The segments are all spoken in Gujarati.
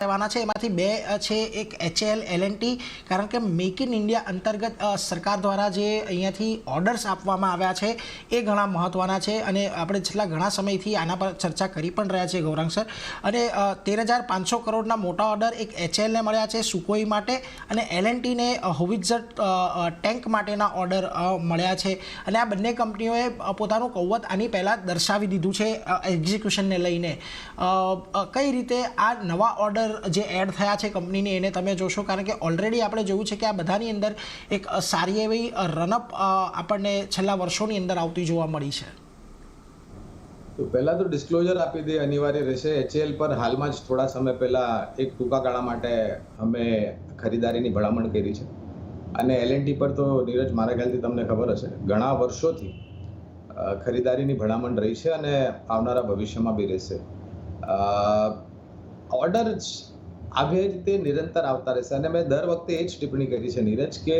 રહેવાના છે, એમાંથી બે છે એક HAL L&T, કારણ કે મેક ઇન ઇન્ડિયા અંતર્ગત સરકાર દ્વારા જે અહીંયાથી ઓર્ડર્સ આપવામાં આવ્યા છે એ ઘણા મહત્ત્વના છે અને આપણે છેલ્લા ઘણા સમયથી આના પર ચર્ચા કરી પણ રહ્યા છીએ ગૌરાંગ સર. અને 13,500 કરોડના મોટા ઓર્ડર એક HALને મળ્યા છે સુકોઈ માટે અને L&Tને હોવિત્ઝર ટેન્ક માટેના ઓર્ડર મળ્યા છે અને આ બંને કંપનીઓએ પોતાનું કૌવત આની પહેલાં દર્શાવી દીધું છે એક્ઝિક્યુશનને લઈને. કઈ રીતે આ નવા ઓર્ડર જે એડ થયા છે કંપનીને એને તમે જોશો, કારણ કે ઓલરેડી આપણે જોયું છે કે આ બધાની અંદર એક સારી એવી રનઅપ આપણને છેલ્લા વર્ષોની અંદર આવતી જોવા મળી છે? તો પહેલા તો ડિસ્ક્લોઝર આપી દે અનિવાર્ય રહેશે. HAL પર હાલમાં જ થોડા સમય પહેલા એક ટૂંકા ગાળા માટે અમે ખરીદારીની ભલામણ કરી છે અને L&T પર તો નીરજ મારા ખ્યાલથી તમને ખબર હશે ઘણા વર્ષોથી ખરીદારીની ભલામણ રહી છે અને આવનારા ભવિષ્યમાં બી રહેશે. ઓર્ડર્સ આવી રીતે નિરંતર આવતા રહેશે અને મેં દર વખતે એ જ ટિપ્પણી કરી છે નીરજ કે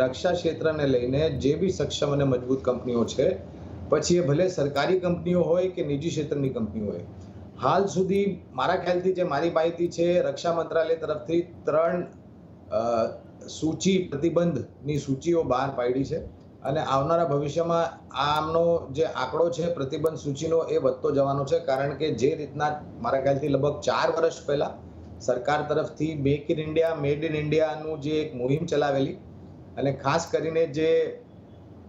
રક્ષા ક્ષેત્રને લઈને જે બી સક્ષમ અને મજબૂત કંપનીઓ છે, પછી એ ભલે સરકારી કંપનીઓ હોય કે નિજી ક્ષેત્રની કંપનીઓ હોય, હાલ સુધી મારા ખ્યાલથી જે મારી માહિતી છે રક્ષા મંત્રાલય તરફથી 3 સૂચિ પ્રતિબંધની સૂચિઓ બહાર પાડી છે અને આવનારા ભવિષ્યમાં આમનો જે આંકડો છે પ્રતિબંધ સૂચિનો એ વધતો જવાનો છે, કારણ કે જે રીતના મારા ખ્યાલથી લગભગ 4 વર્ષ પહેલા સરકાર તરફથી make in India made in ઇન્ડિયાનું જે એક મુહિમ ચલાવેલી અને ખાસ કરીને જે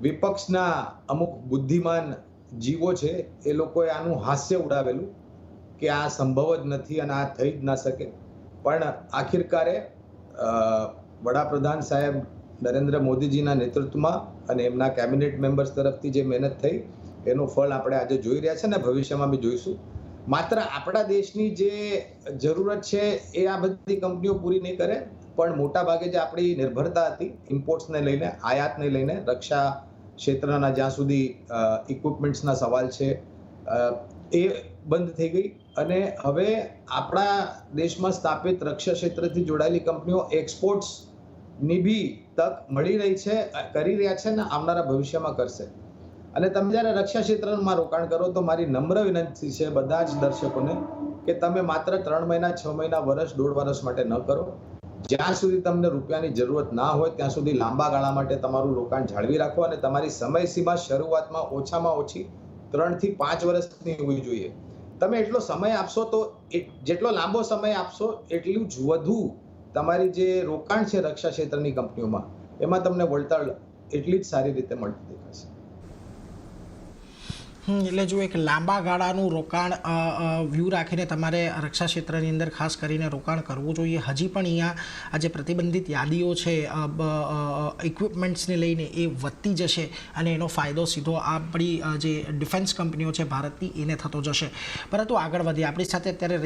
વિપક્ષના અમુક બુદ્ધિમાન જીવો છે એ લોકોએ આનું હાસ્ય ઉડાવેલું કે આ સંભવ જ નથી અને આ થઈ જ ના શકે, પણ આખિરકારે વડાપ્રધાન સાહેબ નરેન્દ્ર મોદીજીના નેતૃત્વમાં અને એમના કેબિનેટ મેમ્બર્સ તરફથી જે મહેનત થઈ એનું ફળ આપણે આજે જોઈ રહ્યા છે અને ભવિષ્યમાં બી જોઈશું. માત્ર આપણા દેશની જે જરૂરત છે એ આ બધી કંપનીઓ પૂરી નહીં કરે, પણ મોટા ભાગે જે આપણી નિર્ભરતા હતી ઇમ્પોર્ટ્સને લઈને, આયાતને લઈને, રક્ષા ક્ષેત્રના જ્યાં સુધી ઇક્વિપમેન્ટ્સના સવાલ છે એ બંધ થઈ ગઈ અને હવે આપણા દેશમાં સ્થાપિત રક્ષા ક્ષેત્રથી જોડાયેલી કંપનીઓ એક્સપોર્ટ્સની બી તક મળી રહી છે, કરી રહ્યા છે અને આવનારા ભવિષ્યમાં કરશે. અને તમે જ્યારે રક્ષા ક્ષેત્રમાં રોકાણ કરો તો મારી નમ્ર વિનંતી છે બધા જ દર્શકોને કે તમે માત્ર 3 મહિના, 6 મહિના, વર્ષ, 1.5 વર્ષ માટે ન કરો. જ્યાં સુધી તમને રૂપિયાની જરૂરત ના હોય ત્યાં સુધી લાંબા ગાળા માટે તમારું રોકાણ જાળવી રાખો અને તમારી સમયસીમા શરૂઆતમાં ઓછામાં ઓછી 3 થી 5 વર્ષની હોવી જોઈએ. તમે એટલો સમય આપશો તો જેટલો લાંબો સમય આપશો એટલું જ વધુ તમારી જે રોકાણ છે રક્ષા ક્ષેત્રની કંપનીઓમાં એમાં તમને વળતર એટલી જ સારી રીતે મળતી દેખાશે. એટલે જો એક લાંબા ગાળાનું રોકાણ વ્યૂ રાખીને તમારે રક્ષા ક્ષેત્રની અંદર ખાસ કરીને રોકાણ કરવું જોઈએ. હજી પણ અહીંયા આ જે પ્રતિબંધિત યાદીઓ છે ઇક્વિપમેન્ટ્સને લઈને એ વધતી જશે અને એનો ફાયદો સીધો આપણી જે ડિફેન્સ કંપનીઓ છે ભારતની એને થતો જશે. પરંતુ આગળ વધીએ. આપણી સાથે અત્યારે